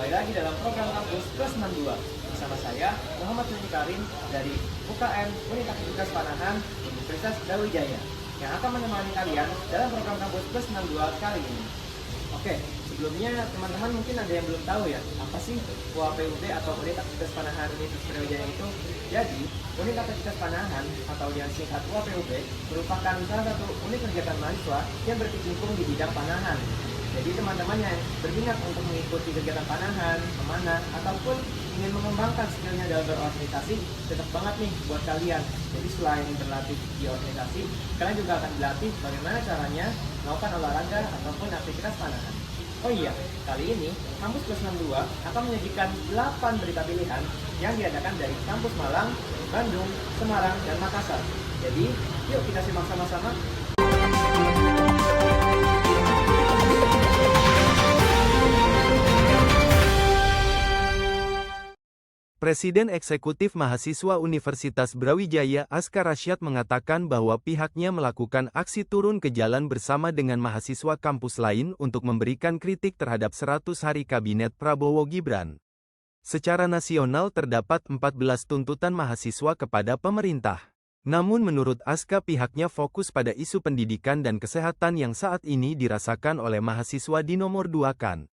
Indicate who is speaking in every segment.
Speaker 1: Kembali lagi dalam program kampus plus 62 bersama saya Muhammad Nuni Karim dari UKM Unit Aktivitas Panahan Universitas Brawijaya yang akan menemani kalian dalam program kampus plus 62 kali ini. Oke, sebelumnya teman-teman mungkin ada yang belum tahu ya, apa sih UAPUB atau Unit Aktivitas Panahan Universitas Brawijaya itu? Jadi, Unit Aktivitas Panahan atau yang singkat UAPUB merupakan salah satu unit kegiatan mahasiswa yang berkecimpung di bidang panahan. Jadi teman-teman yang berminat untuk mengikuti kegiatan panahan, memanah, ataupun ingin mengembangkan skillnya dalam berorganisasi, cocok banget nih buat kalian. Jadi selain berlatih di organisasi, kalian juga akan dilatih bagaimana caranya melakukan olahraga ataupun aktivitas panahan. Oh iya, kali ini Kampus Plus 62 akan menyajikan 8 berita pilihan yang diadakan dari Kampus Malang, Bandung, Semarang, dan Makassar. Jadi, yuk kita simak sama-sama.
Speaker 2: Presiden Eksekutif Mahasiswa Universitas Brawijaya Askar Rasyad mengatakan bahwa pihaknya melakukan aksi turun ke jalan bersama dengan mahasiswa kampus lain untuk memberikan kritik terhadap 100 hari Kabinet Prabowo Gibran. Secara nasional terdapat 14 tuntutan mahasiswa kepada pemerintah. Namun menurut Aska pihaknya fokus pada isu pendidikan dan kesehatan yang saat ini dirasakan oleh mahasiswa dinomor 2-kan.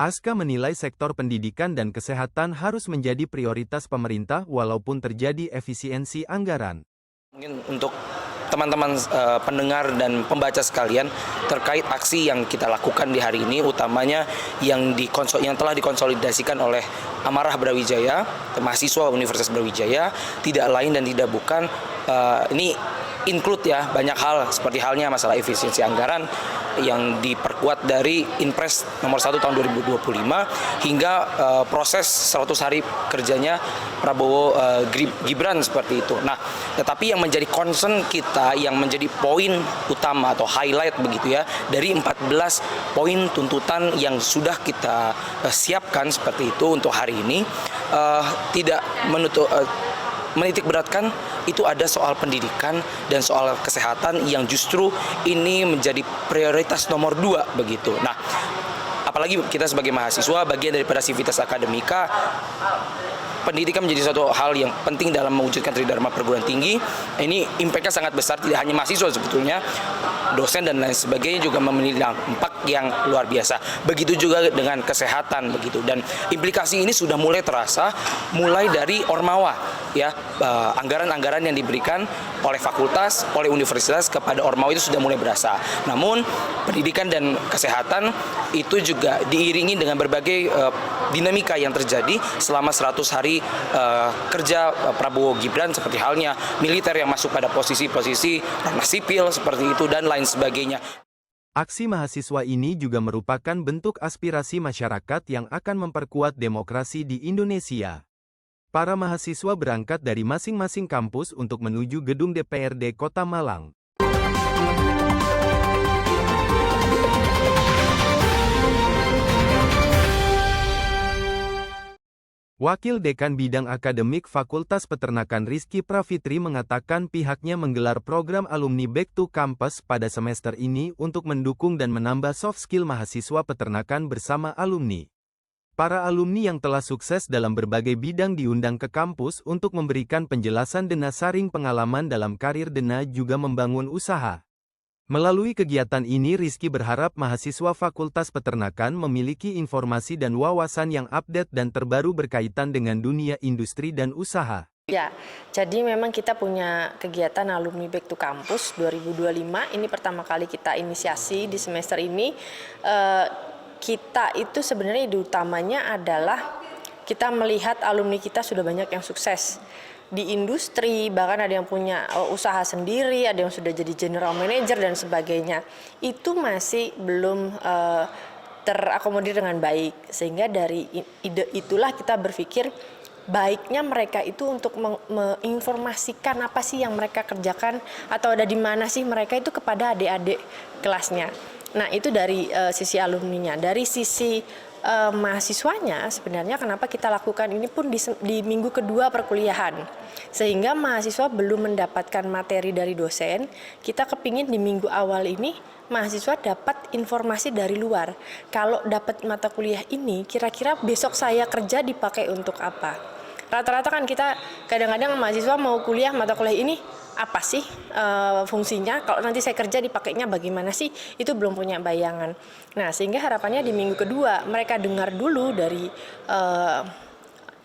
Speaker 2: Aska menilai sektor pendidikan dan kesehatan harus menjadi prioritas pemerintah walaupun terjadi efisiensi anggaran.
Speaker 3: Mungkin untuk teman-teman pendengar dan pembaca sekalian terkait aksi yang kita lakukan di hari ini, utamanya yang telah dikonsolidasikan oleh Amarah Brawijaya, mahasiswa Universitas Brawijaya, tidak lain dan tidak bukan ini include ya banyak hal seperti halnya masalah efisiensi anggaran yang diperkuat dari Inpres nomor 1 tahun 2025 hingga proses 100 hari kerjanya Prabowo Gibran seperti itu. Nah, tetapi yang menjadi concern kita, yang menjadi poin utama atau highlight begitu ya, dari 14 poin tuntutan yang sudah kita siapkan seperti itu untuk hari ini, tidak menitik beratkan itu ada soal pendidikan dan soal kesehatan yang justru ini menjadi prioritas nomor 2 begitu. Nah, apalagi kita sebagai mahasiswa bagian daripada sivitas akademika, pendidikan menjadi suatu hal yang penting dalam mewujudkan tridharma perguruan tinggi. Ini impact-nya sangat besar, tidak hanya mahasiswa sebetulnya, dosen dan lain sebagainya juga memiliki dampak yang luar biasa. Begitu juga dengan kesehatan begitu, dan implikasi ini sudah mulai terasa mulai dari Ormawa ya, anggaran-anggaran yang diberikan oleh fakultas, oleh universitas kepada Ormawa itu sudah mulai berasa. Namun pendidikan dan kesehatan itu juga diiringi dengan berbagai dinamika yang terjadi selama 100 hari kerja Prabowo Gibran, seperti halnya militer yang masuk pada posisi-posisi ranah sipil seperti itu dan lain sebagainya.
Speaker 2: Aksi mahasiswa ini juga merupakan bentuk aspirasi masyarakat yang akan memperkuat demokrasi di Indonesia. Para mahasiswa berangkat dari masing-masing kampus untuk menuju gedung DPRD Kota Malang. Wakil Dekan Bidang Akademik Fakultas Peternakan Rizky Pravitri mengatakan pihaknya menggelar program alumni Back to Campus pada semester ini untuk mendukung dan menambah soft skill mahasiswa peternakan bersama alumni. Para alumni yang telah sukses dalam berbagai bidang diundang ke kampus untuk memberikan penjelasan dan sharing pengalaman dalam karir dan juga membangun usaha. Melalui kegiatan ini Rizky berharap mahasiswa Fakultas Peternakan memiliki informasi dan wawasan yang update dan terbaru berkaitan dengan dunia industri dan usaha.
Speaker 4: Ya, jadi memang kita punya kegiatan alumni Back to Campus 2025. Ini pertama kali kita inisiasi di semester ini. Kita itu sebenarnya ide utamanya adalah kita melihat alumni kita sudah banyak yang sukses di industri, bahkan ada yang punya usaha sendiri, ada yang sudah jadi general manager dan sebagainya. Itu masih belum terakomodir dengan baik, sehingga dari ide itulah kita berpikir baiknya mereka itu untuk menginformasikan apa sih yang mereka kerjakan atau ada di mana sih mereka itu kepada adik-adik kelasnya. Nah, itu dari sisi alumninya. Dari sisi mahasiswanya sebenarnya kenapa kita lakukan ini pun di minggu kedua perkuliahan, sehingga mahasiswa belum mendapatkan materi dari dosen. Kita kepingin di minggu awal ini mahasiswa dapat informasi dari luar. Kalau dapat mata kuliah ini, kira-kira besok saya kerja dipakai untuk apa? Rata-rata kan kita kadang-kadang mahasiswa mau kuliah mata kuliah ini apa sih fungsinya, kalau nanti saya kerja dipakainya bagaimana sih, itu belum punya bayangan. Nah, sehingga harapannya di minggu kedua mereka dengar dulu dari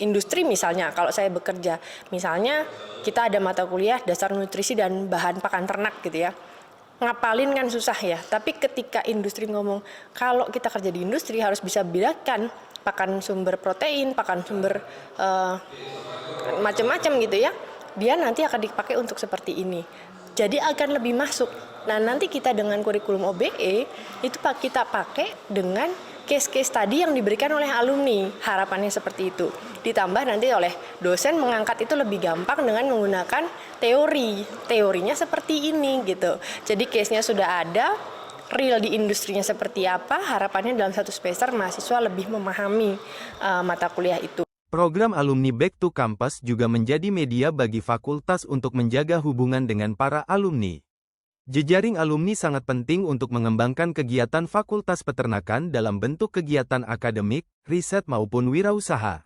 Speaker 4: industri. Misalnya kalau saya bekerja, misalnya kita ada mata kuliah dasar nutrisi dan bahan pakan ternak gitu ya, ngapalin kan susah ya, tapi ketika industri ngomong kalau kita kerja di industri harus bisa bedakan pakan sumber protein, pakan sumber macam-macam gitu ya, dia nanti akan dipakai untuk seperti ini. Jadi akan lebih masuk. Nah, nanti kita dengan kurikulum OBE itu kita pakai dengan case-case tadi yang diberikan oleh alumni. Harapannya seperti itu. Ditambah nanti oleh dosen mengangkat itu lebih gampang dengan menggunakan teori. Teorinya seperti ini gitu. Jadi case-nya sudah ada, real di industrinya seperti apa. Harapannya dalam satu semester mahasiswa lebih memahami mata kuliah itu.
Speaker 2: Program Alumni Back to Campus juga menjadi media bagi fakultas untuk menjaga hubungan dengan para alumni. Jejaring alumni sangat penting untuk mengembangkan kegiatan Fakultas Peternakan dalam bentuk kegiatan akademik, riset maupun wirausaha.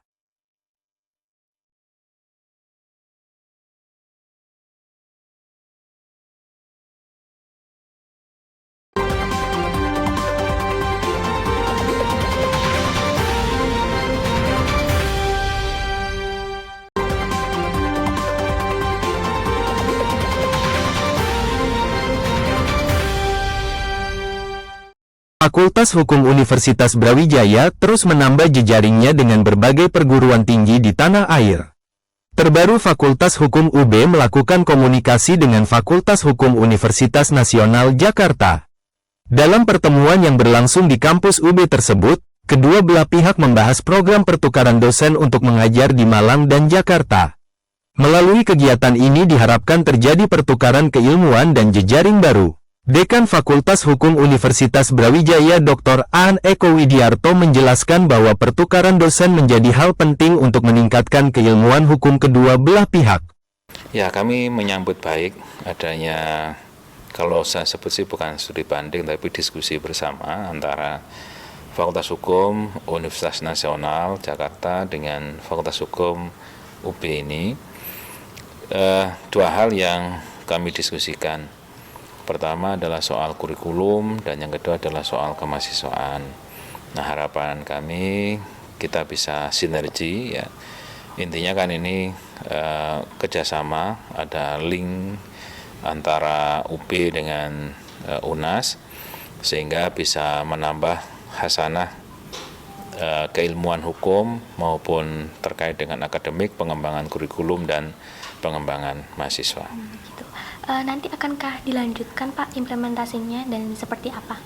Speaker 2: Fakultas Hukum Universitas Brawijaya terus menambah jejaringnya dengan berbagai perguruan tinggi di tanah air. Terbaru Fakultas Hukum UB melakukan komunikasi dengan Fakultas Hukum Universitas Nasional Jakarta. Dalam pertemuan yang berlangsung di kampus UB tersebut, kedua belah pihak membahas program pertukaran dosen untuk mengajar di Malang dan Jakarta. Melalui kegiatan ini diharapkan terjadi pertukaran keilmuan dan jejaring baru. Dekan Fakultas Hukum Universitas Brawijaya Dr. Aan Eko Widiarto menjelaskan bahwa pertukaran dosen menjadi hal penting untuk meningkatkan keilmuan hukum kedua belah pihak.
Speaker 5: Ya, kami menyambut baik adanya, kalau saya sebut sih bukan studi banding, tapi diskusi bersama antara Fakultas Hukum Universitas Nasional Jakarta dengan Fakultas Hukum UB ini. Dua hal yang kami diskusikan. Pertama adalah soal kurikulum dan yang kedua adalah soal kemahasiswaan. Nah, harapan kami kita bisa sinergi ya. Intinya kan ini kerjasama, ada link antara UB dengan UNAS sehingga bisa menambah hasanah keilmuan hukum maupun terkait dengan akademik, pengembangan kurikulum dan pengembangan mahasiswa.
Speaker 6: Nanti akankah dilanjutkan Pak implementasinya dan seperti apa?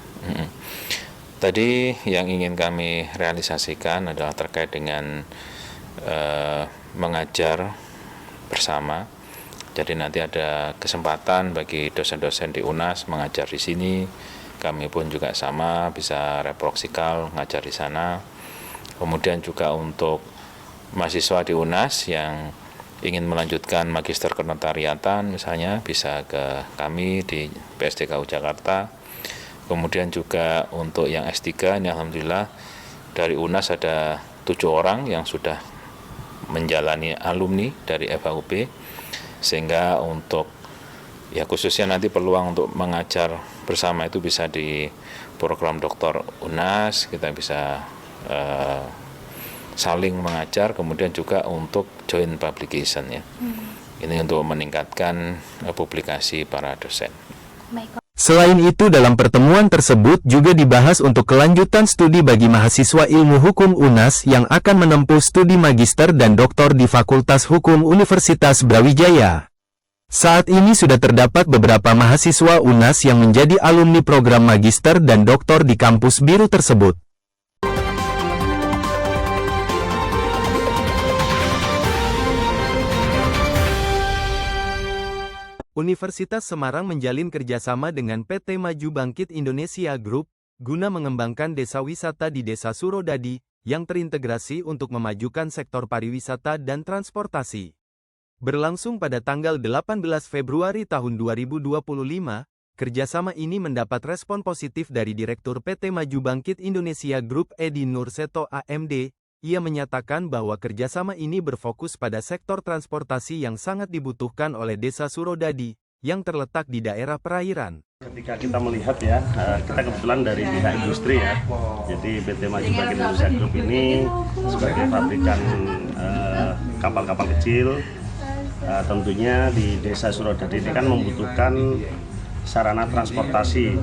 Speaker 5: Tadi yang ingin kami realisasikan adalah terkait dengan mengajar bersama. Jadi nanti ada kesempatan bagi dosen-dosen di UNAS mengajar di sini. Kami pun juga sama bisa reproksikal ngajar di sana. Kemudian juga untuk mahasiswa di UNAS yang ingin melanjutkan magister kenotariatan misalnya bisa ke kami di PSDKU Jakarta. Kemudian juga untuk yang S3 ini alhamdulillah dari UNAS ada 7 orang yang sudah menjalani alumni dari FHUB, sehingga untuk ya khususnya nanti peluang untuk mengajar bersama itu bisa di program doktor UNAS, kita bisa saling mengajar, kemudian juga untuk joint publication ya. Ini untuk meningkatkan publikasi para dosen.
Speaker 6: Baik.
Speaker 2: Selain itu, dalam pertemuan tersebut juga dibahas untuk kelanjutan studi bagi mahasiswa ilmu hukum UNAS yang akan menempuh studi magister dan doktor di Fakultas Hukum Universitas Brawijaya. Saat ini sudah terdapat beberapa mahasiswa UNAS yang menjadi alumni program magister dan doktor di kampus biru tersebut. Universitas Semarang menjalin kerjasama dengan PT Maju Bangkit Indonesia Group, guna mengembangkan desa wisata di Desa Surodadi, yang terintegrasi untuk memajukan sektor pariwisata dan transportasi. Berlangsung pada tanggal 18 Februari tahun 2025, kerjasama ini mendapat respon positif dari Direktur PT Maju Bangkit Indonesia Group Edi Nurseto AMD. Ia menyatakan bahwa kerjasama ini berfokus pada sektor transportasi yang sangat dibutuhkan oleh Desa Surodadi, yang terletak di daerah perairan.
Speaker 7: Ketika kita melihat ya, kita kebetulan dari pihak industri ya, jadi PT Maju Bangkit Indonesia Group ini sebagai pabrikan kapal-kapal kecil, tentunya di Desa Surodadi ini kan membutuhkan sarana transportasi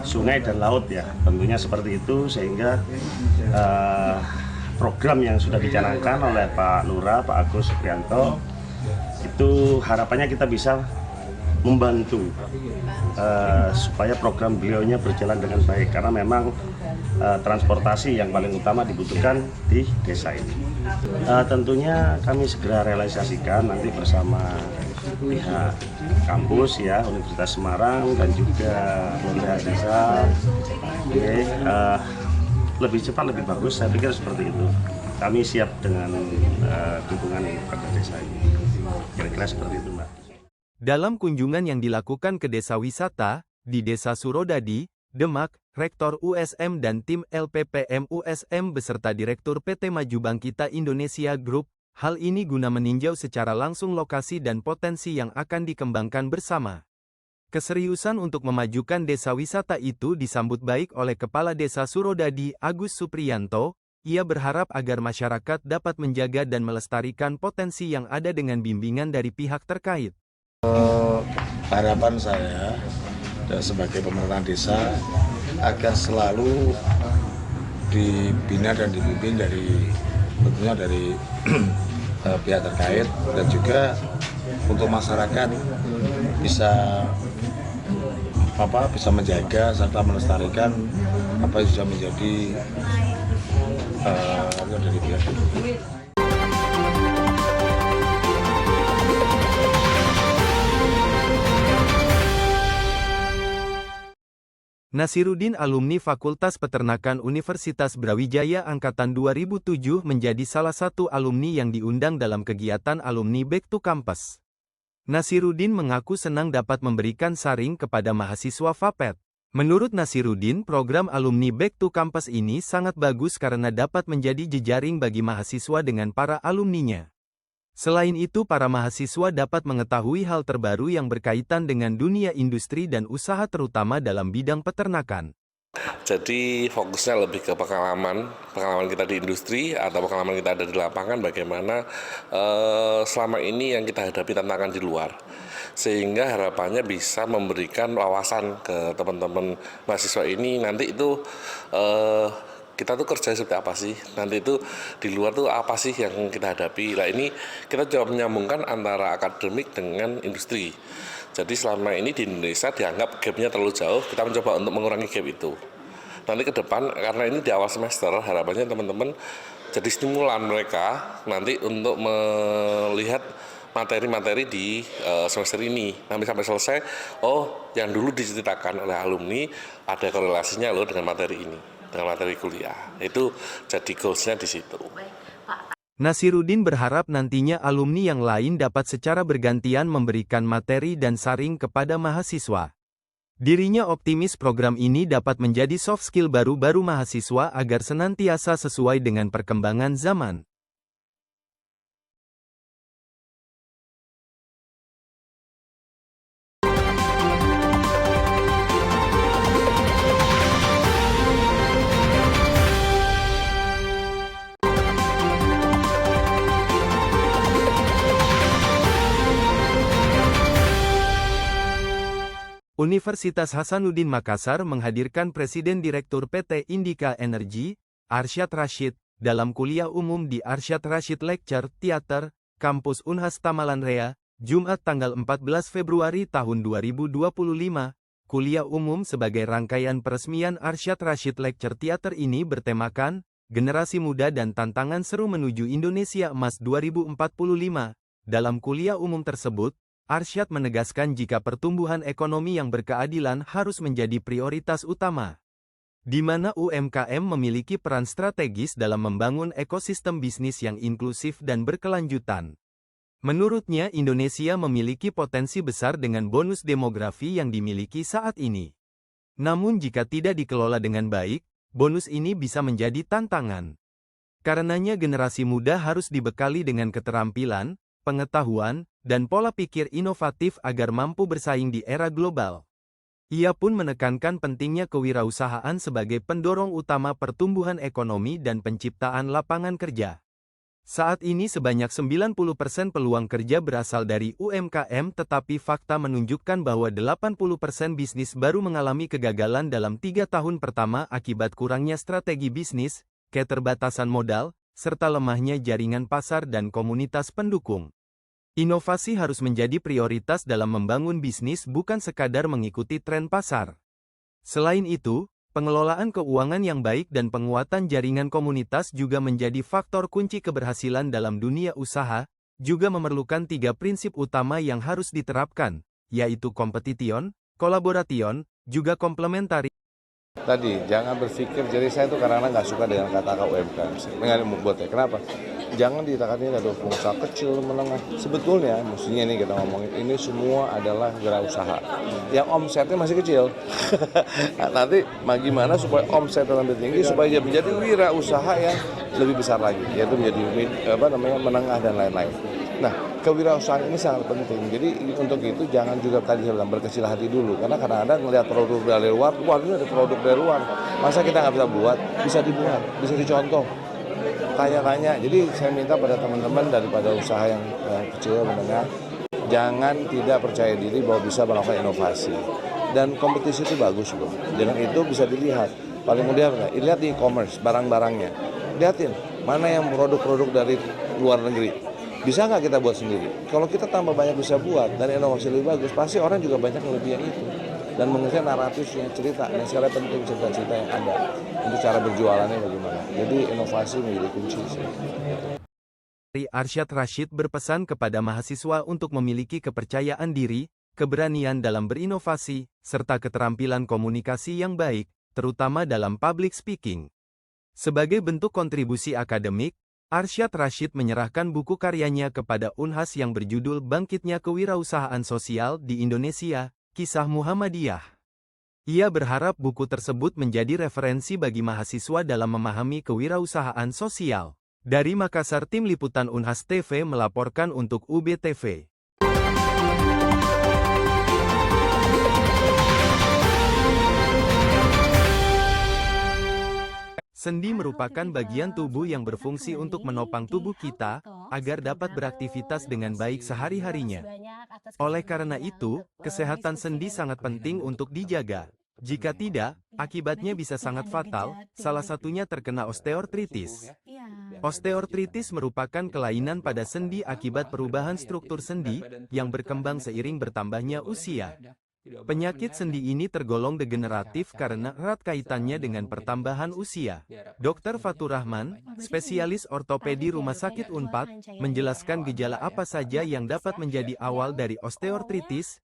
Speaker 7: sungai dan laut ya, tentunya seperti itu, sehingga program yang sudah dicanangkan oleh Pak Lurah, Pak Agus Supriyanto, itu harapannya kita bisa membantu supaya program beliaunya berjalan dengan baik, karena memang transportasi yang paling utama dibutuhkan di desa ini. Tentunya kami segera realisasikan nanti bersama pihak kampus ya, Universitas Semarang dan juga pemerintah desa. Lebih cepat lebih bagus, saya pikir seperti itu. Kami siap dengan dukungan kepada desa ini. Kira-kira seperti itu, Mbak.
Speaker 2: Dalam kunjungan yang dilakukan ke desa wisata, di Desa Surodadi, Demak, Rektor USM dan tim LPPM USM beserta Direktur PT Maju Bangkit Indonesia Group, hal ini guna meninjau secara langsung lokasi dan potensi yang akan dikembangkan bersama. Keseriusan untuk memajukan desa wisata itu disambut baik oleh Kepala Desa Surodadi Agus Supriyanto. Ia berharap agar masyarakat dapat menjaga dan melestarikan potensi yang ada dengan bimbingan dari pihak terkait.
Speaker 8: Harapan saya sebagai pemerintahan desa agar selalu dibina dan dibimbing tentunya dari pihak terkait, dan juga untuk masyarakat bisa menjaga serta melestarikan apa yang sudah menjadi dari pihak itu.
Speaker 2: Nasiruddin, alumni Fakultas Peternakan Universitas Brawijaya Angkatan 2007, menjadi salah satu alumni yang diundang dalam kegiatan Alumni Back to Campus. Nasiruddin mengaku senang dapat memberikan saring kepada mahasiswa FAPET. Menurut Nasiruddin, program Alumni Back to Campus ini sangat bagus karena dapat menjadi jejaring bagi mahasiswa dengan para alumninya. Selain itu, para mahasiswa dapat mengetahui hal terbaru yang berkaitan dengan dunia industri dan usaha, terutama dalam bidang peternakan.
Speaker 9: Jadi fokusnya lebih ke pengalaman kita di industri atau pengalaman kita ada di lapangan, bagaimana selama ini yang kita hadapi tantangan di luar. Sehingga harapannya bisa memberikan wawasan ke teman-teman mahasiswa ini, nanti itu kita tuh kerja seperti apa sih, nanti itu di luar tuh apa sih yang kita hadapi. Nah, ini kita coba menyambungkan antara akademik dengan industri. Jadi selama ini di Indonesia dianggap gap-nya terlalu jauh, kita mencoba untuk mengurangi gap itu. Nanti ke depan, karena ini di awal semester, harapannya teman-teman jadi stimulan mereka nanti untuk melihat materi-materi di semester ini. Nanti sampai selesai, oh yang dulu diceritakan oleh alumni ada korelasinya loh dengan materi ini, dengan materi kuliah. Itu jadi goals-nya di situ.
Speaker 2: Nasiruddin berharap nantinya alumni yang lain dapat secara bergantian memberikan materi dan saring kepada mahasiswa. Dirinya optimis program ini dapat menjadi soft skill baru mahasiswa agar senantiasa sesuai dengan perkembangan zaman. Universitas Hasanuddin Makassar menghadirkan Presiden Direktur PT Indika Energy, Arsyad Rashid, dalam kuliah umum di Arsyad Rashid Lecture Theater, Kampus Unhas Tamalanrea, Jumat tanggal 14 Februari tahun 2025. Kuliah umum sebagai rangkaian peresmian Arsyad Rashid Lecture Theater ini bertemakan Generasi Muda dan Tantangan Seru Menuju Indonesia Emas 2045. Dalam kuliah umum tersebut, Arsyad menegaskan jika pertumbuhan ekonomi yang berkeadilan harus menjadi prioritas utama. di mana UMKM memiliki peran strategis dalam membangun ekosistem bisnis yang inklusif dan berkelanjutan. Menurutnya, Indonesia memiliki potensi besar dengan bonus demografi yang dimiliki saat ini. Namun jika tidak dikelola dengan baik, bonus ini bisa menjadi tantangan. Karenanya generasi muda harus dibekali dengan keterampilan, pengetahuan, dan pola pikir inovatif agar mampu bersaing di era global. Ia pun menekankan pentingnya kewirausahaan sebagai pendorong utama pertumbuhan ekonomi dan penciptaan lapangan kerja. Saat ini sebanyak 90% peluang kerja berasal dari UMKM, tetapi fakta menunjukkan bahwa 80% bisnis baru mengalami kegagalan dalam 3 tahun pertama akibat kurangnya strategi bisnis, keterbatasan modal, serta lemahnya jaringan pasar dan komunitas pendukung. Inovasi harus menjadi prioritas dalam membangun bisnis, bukan sekadar mengikuti tren pasar. Selain itu, pengelolaan keuangan yang baik dan penguatan jaringan komunitas juga menjadi faktor kunci keberhasilan dalam dunia usaha, juga memerlukan 3 prinsip utama yang harus diterapkan, yaitu competition, collaboration, juga komplementari.
Speaker 8: Tadi jangan berpikir, jadi saya tuh kadang-kadang nggak suka dengan kata UMKM. Dengan membuatnya, kenapa? Jangan dikatakan ini ada pengusaha kecil, menengah. Sebetulnya, mestinya ini kita ngomongin, ini semua adalah wirausaha. Yang omsetnya masih kecil. Nah, nanti bagaimana supaya omsetnya lebih tinggi, supaya dia menjadi wirausaha yang lebih besar lagi, yaitu menjadi menengah dan lain-lain. Nah, kewirausahaan ini sangat penting. Jadi untuk itu jangan juga tadi bilang berkecil hati dulu. Karena kadang-kadang melihat produk dari luar, wah ini ada produk dari luar. Masa kita nggak bisa buat? Bisa dibuat, bisa dicontoh. Tanya-tanya. Jadi saya minta pada teman-teman daripada usaha yang kecil, menengah, jangan tidak percaya diri bahwa bisa melakukan inovasi. Dan kompetisi itu bagus loh. Dengan itu bisa dilihat. Paling mudah, lihat di e-commerce, barang-barangnya. Lihatin, mana yang produk-produk dari luar negeri. Bisa nggak kita buat sendiri? Kalau kita tambah banyak bisa buat dan inovasi lebih bagus, pasti orang juga banyak lebih yang itu. Dan mengerti naratifnya, cerita, dan sekali penting cerita-cerita yang ada untuk cara berjualannya bagaimana. Jadi inovasi menjadi kunci sih.
Speaker 2: Arsyad Rashid berpesan kepada mahasiswa untuk memiliki kepercayaan diri, keberanian dalam berinovasi, serta keterampilan komunikasi yang baik, terutama dalam public speaking. Sebagai bentuk kontribusi akademik, Arsyad Rashid menyerahkan buku karyanya kepada Unhas yang berjudul Bangkitnya Kewirausahaan Sosial di Indonesia, Kisah Muhammadiyah. Ia berharap buku tersebut menjadi referensi bagi mahasiswa dalam memahami kewirausahaan sosial. Dari Makassar, Tim Liputan Unhas TV melaporkan untuk UBTV. Sendi merupakan bagian tubuh yang berfungsi untuk menopang tubuh kita, agar dapat beraktivitas dengan baik sehari-harinya. Oleh karena itu, kesehatan sendi sangat penting untuk dijaga. Jika tidak, akibatnya bisa sangat fatal, salah satunya terkena osteoartritis. Osteoartritis merupakan kelainan pada sendi akibat perubahan struktur sendi, yang berkembang seiring bertambahnya usia. Penyakit sendi ini tergolong degeneratif karena erat kaitannya dengan pertambahan usia. Dr. Fatur Rahman, spesialis ortopedi Rumah Sakit Unpad, menjelaskan gejala apa saja yang dapat menjadi awal dari osteoartritis.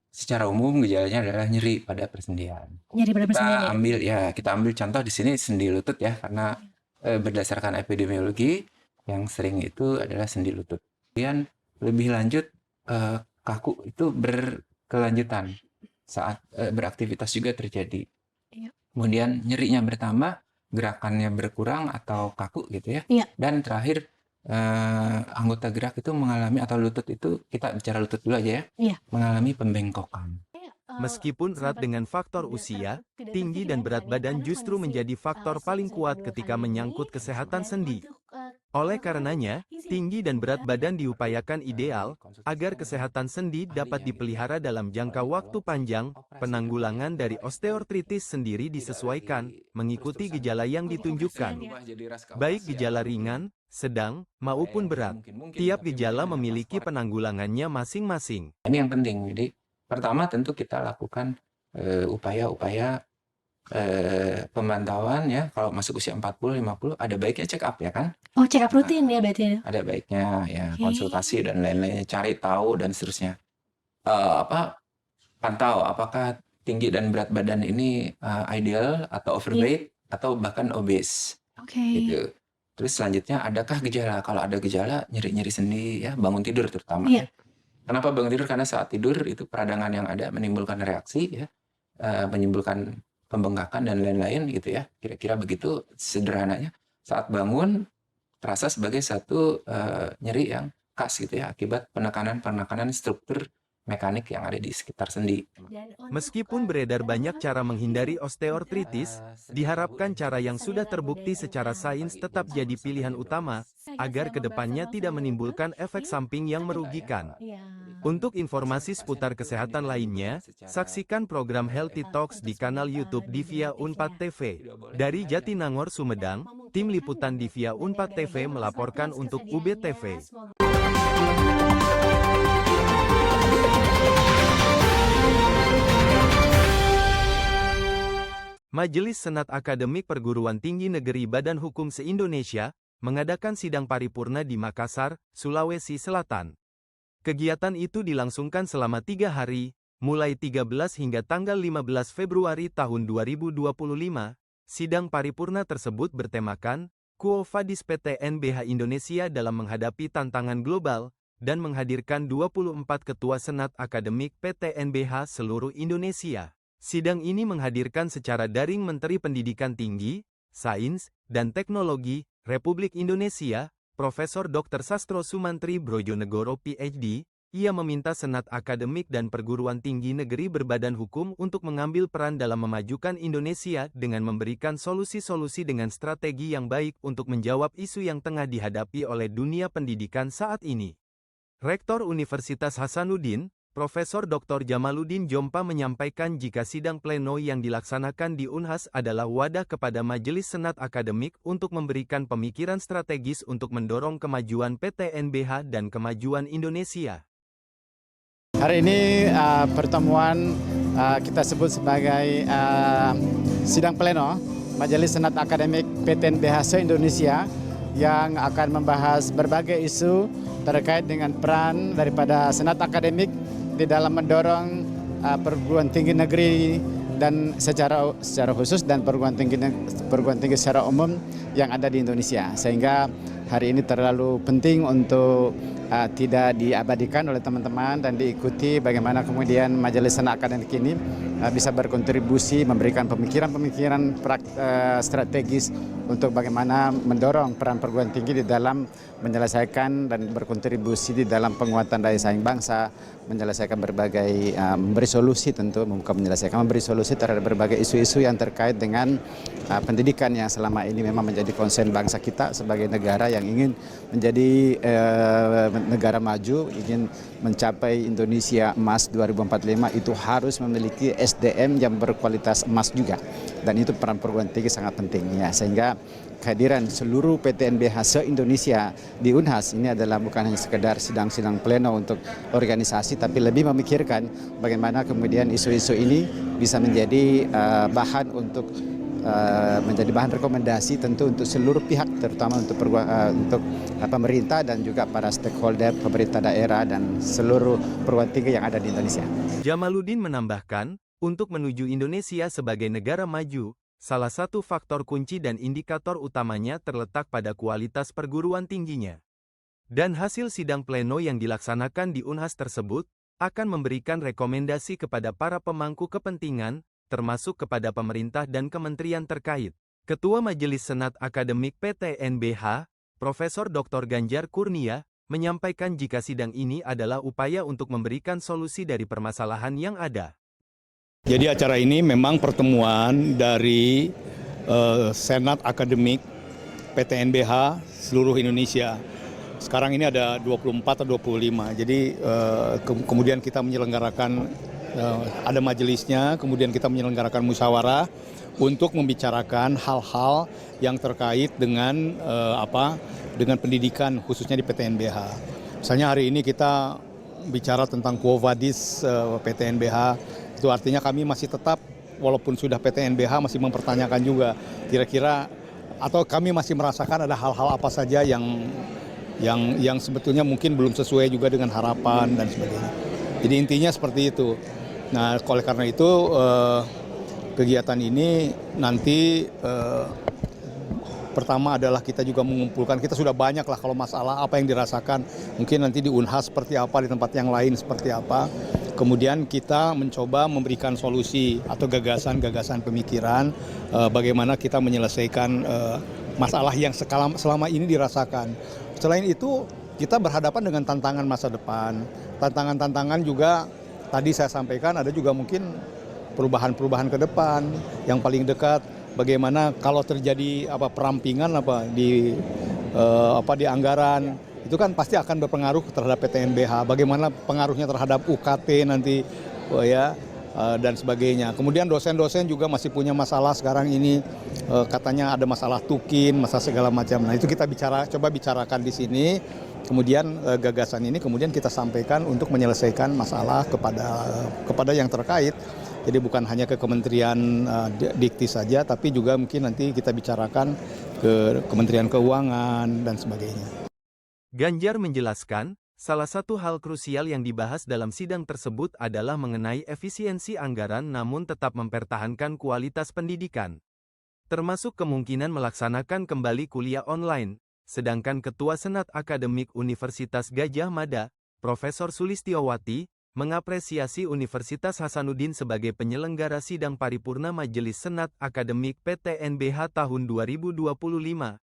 Speaker 10: Secara umum gejalanya adalah nyeri pada persendian.
Speaker 6: Nyeri pada persendian.
Speaker 10: Kita ambil contoh di sini sendi lutut ya, karena berdasarkan epidemiologi yang sering itu adalah sendi lutut. Kemudian lebih lanjut kaku itu berkelanjutan. Saat beraktivitas juga terjadi. Kemudian nyerinya bertambah, gerakannya berkurang atau kaku gitu ya. Dan terakhir anggota gerak itu mengalami, atau lutut itu, kita bicara lutut dulu aja ya, mengalami pembengkokan.
Speaker 2: Meskipun erat dengan faktor usia, tinggi dan berat badan justru menjadi faktor paling kuat ketika menyangkut kesehatan sendi. Oleh karenanya, tinggi dan berat badan diupayakan ideal, agar kesehatan sendi dapat dipelihara dalam jangka waktu panjang. Penanggulangan dari osteoartritis sendiri disesuaikan, mengikuti gejala yang ditunjukkan. Baik gejala ringan, sedang, maupun berat. Tiap gejala memiliki penanggulangannya masing-masing.
Speaker 10: Ini yang penting, jadi pertama tentu kita lakukan upaya-upaya pemantauan ya. Kalau masuk usia 40-50 ada baiknya check up ya kan.
Speaker 6: Oh, check up rutin ya berarti.
Speaker 10: Ada baiknya ya konsultasi dan lain-lainnya, cari tahu dan seterusnya. Pantau apakah tinggi dan berat badan ini ideal atau overweight atau bahkan obese
Speaker 11: Oke.
Speaker 10: gitu. Terus selanjutnya adakah gejala? Kalau ada gejala nyeri-nyeri sendi ya, bangun tidur terutama
Speaker 11: Iya.
Speaker 10: ya. Kenapa bangun tidur? Karena saat tidur itu peradangan yang ada menimbulkan reaksi ya, menimbulkan pembengkakan dan lain-lain gitu ya. Kira-kira begitu sederhananya. Saat bangun terasa sebagai satu nyeri yang khas gitu ya, akibat penekanan struktur mekanik yang ada di sekitar sendi.
Speaker 2: Meskipun beredar banyak cara menghindari osteoartritis, diharapkan cara yang sudah terbukti secara sains tetap jadi pilihan utama, agar kedepannya tidak menimbulkan efek samping yang merugikan. Untuk informasi seputar kesehatan lainnya, saksikan program Healthy Talks di kanal YouTube Divia Unpad TV. Dari Jatinangor, Sumedang, tim liputan Divia Unpad TV melaporkan untuk UBTV. Majelis Senat Akademik Perguruan Tinggi Negeri Badan Hukum se-Indonesia mengadakan sidang paripurna di Makassar, Sulawesi Selatan. Kegiatan itu dilangsungkan selama 3 hari, mulai 13 hingga tanggal 15 Februari tahun 2025. Sidang paripurna tersebut bertemakan Quo Vadis PTNBH Indonesia dalam menghadapi tantangan global dan menghadirkan 24 ketua Senat Akademik PTNBH seluruh Indonesia. Sidang ini menghadirkan secara daring Menteri Pendidikan Tinggi, Sains, dan Teknologi Republik Indonesia, Profesor Dr. Sastro Sumantri Brojonegoro PhD. Ia meminta Senat Akademik dan Perguruan Tinggi Negeri berbadan hukum untuk mengambil peran dalam memajukan Indonesia dengan memberikan solusi-solusi dengan strategi yang baik untuk menjawab isu yang tengah dihadapi oleh dunia pendidikan saat ini. Rektor Universitas Hasanuddin, Profesor Dr. Jamaluddin Jompa menyampaikan jika sidang pleno yang dilaksanakan di Unhas adalah wadah kepada Majelis Senat Akademik untuk memberikan pemikiran strategis untuk mendorong kemajuan PTNBH dan kemajuan Indonesia.
Speaker 12: Hari ini pertemuan kita sebut sebagai sidang pleno Majelis Senat Akademik PTNBH se-Indonesia yang akan membahas berbagai isu terkait dengan peran daripada Senat Akademik di dalam mendorong perguruan tinggi negeri dan secara khusus dan perguruan tinggi secara umum yang ada di Indonesia, sehingga hari ini terlalu penting untuk tidak diabadikan oleh teman-teman dan diikuti bagaimana kemudian Majelis Senat Akademik ini bisa berkontribusi memberikan pemikiran-pemikiran strategis untuk bagaimana mendorong peran perguruan tinggi di dalam menyelesaikan dan berkontribusi di dalam penguatan daya saing bangsa, menyelesaikan berbagai memberi solusi memberi solusi terhadap berbagai isu-isu yang terkait dengan pendidikan yang selama ini memang menjadi konsen bangsa kita sebagai negara yang ingin menjadi negara maju, ingin mencapai Indonesia emas 2045 itu harus memiliki SDM yang berkualitas emas juga, dan itu peran perguruan tinggi sangat penting ya, sehingga kehadiran seluruh PTNBH se-Indonesia di Unhas ini adalah bukan hanya sekedar sidang-sidang pleno untuk organisasi, tapi lebih memikirkan bagaimana kemudian isu-isu ini bisa menjadi bahan untuk menjadi bahan rekomendasi tentu untuk seluruh pihak, terutama untuk pemerintah dan juga para stakeholder pemerintah daerah dan seluruh perguruan tinggi yang ada di Indonesia.
Speaker 2: Jamaluddin menambahkan, untuk menuju Indonesia sebagai negara maju, salah satu faktor kunci dan indikator utamanya terletak pada kualitas perguruan tingginya. Dan hasil sidang pleno yang dilaksanakan di Unhas tersebut akan memberikan rekomendasi kepada para pemangku kepentingan, termasuk kepada pemerintah dan kementerian terkait. Ketua Majelis Senat Akademik PTNBH, Profesor Dr. Ganjar Kurnia, menyampaikan jika sidang ini adalah upaya untuk memberikan solusi dari permasalahan yang ada.
Speaker 13: Jadi acara ini memang pertemuan dari Senat Akademik PTNBH seluruh Indonesia. Sekarang ini ada 24 atau 25, jadi kemudian kita menyelenggarakan, ada majelisnya, kemudian kita menyelenggarakan musyawarah untuk membicarakan hal-hal yang terkait dengan dengan pendidikan khususnya di PTNBH. Misalnya hari ini kita bicara tentang Quo Vadis PTNBH, itu artinya kami masih tetap, walaupun sudah PTNBH, masih mempertanyakan juga kira-kira, atau kami masih merasakan ada hal-hal apa saja yang sebetulnya mungkin belum sesuai juga dengan harapan dan sebagainya. Jadi intinya seperti itu. Nah, oleh karena itu kegiatan ini nanti pertama adalah kita juga mengumpulkan, kita sudah banyak lah kalau masalah apa yang dirasakan, mungkin nanti di Unhas seperti apa, di tempat yang lain seperti apa. Kemudian kita mencoba memberikan solusi atau gagasan-gagasan pemikiran bagaimana kita menyelesaikan masalah yang selama ini dirasakan. Selain itu, kita berhadapan dengan tantangan masa depan. Tantangan-tantangan juga tadi saya sampaikan ada juga mungkin perubahan-perubahan ke depan. Yang paling dekat bagaimana kalau terjadi perampingan di anggaran, itu kan pasti akan berpengaruh terhadap PTNBH. Bagaimana pengaruhnya terhadap UKT nanti dan sebagainya. Kemudian dosen-dosen juga masih punya masalah sekarang ini, katanya ada masalah tukin, masalah segala macam. Nah, itu kita coba bicarakan di sini. Kemudian gagasan ini kemudian kita sampaikan untuk menyelesaikan masalah kepada yang terkait. Jadi bukan hanya ke Kementerian Dikti saja, tapi juga mungkin nanti kita bicarakan ke Kementerian Keuangan dan sebagainya.
Speaker 2: Ganjar menjelaskan, salah satu hal krusial yang dibahas dalam sidang tersebut adalah mengenai efisiensi anggaran namun tetap mempertahankan kualitas pendidikan. Termasuk kemungkinan melaksanakan kembali kuliah online, sedangkan Ketua Senat Akademik Universitas Gadjah Mada, Profesor Sulistiowati, mengapresiasi Universitas Hasanuddin sebagai penyelenggara sidang paripurna Majelis Senat Akademik PTNBH tahun 2025.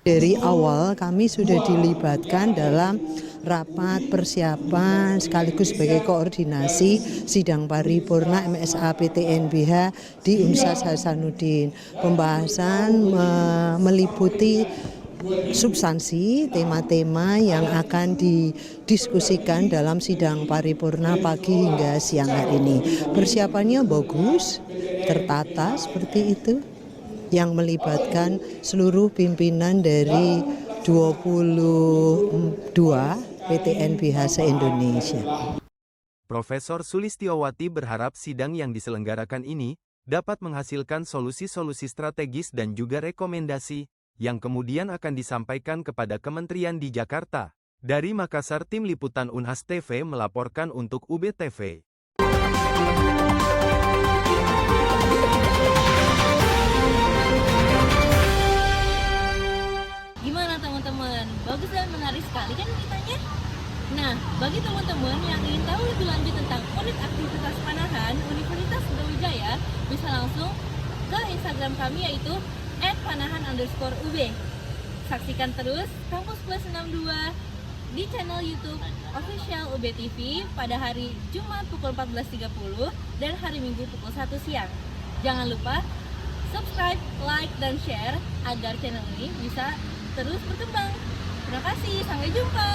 Speaker 11: Dari awal kami sudah dilibatkan dalam rapat persiapan sekaligus sebagai koordinasi sidang paripurna MSA PTNBH di Universitas Hasanuddin. Pembahasan meliputi substansi tema-tema yang akan didiskusikan dalam sidang paripurna pagi hingga siang hari ini. Persiapannya bagus, tertata seperti itu, yang melibatkan seluruh pimpinan dari 22 PTNBH se-Indonesia.
Speaker 2: Profesor Sulistiowati berharap sidang yang diselenggarakan ini dapat menghasilkan solusi-solusi strategis dan juga rekomendasi yang kemudian akan disampaikan kepada kementerian di Jakarta. Dari Makassar, Tim Liputan Unhas TV melaporkan untuk UBTV.
Speaker 14: Gimana teman-teman? Bagus dan menarik sekali kan ceritanya? Nah, bagi teman-teman yang ingin tahu lebih lanjut tentang unit aktivitas panahan Universitas Brawijaya, bisa langsung ke Instagram kami yaitu @panahan_UB. Saksikan terus Kampus Plus 62 di channel YouTube Official UB TV pada hari Jumat pukul 14.30 dan hari Minggu pukul 1 siang. Jangan lupa subscribe, like, dan share agar channel ini bisa terus berkembang. Terima kasih, sampai jumpa.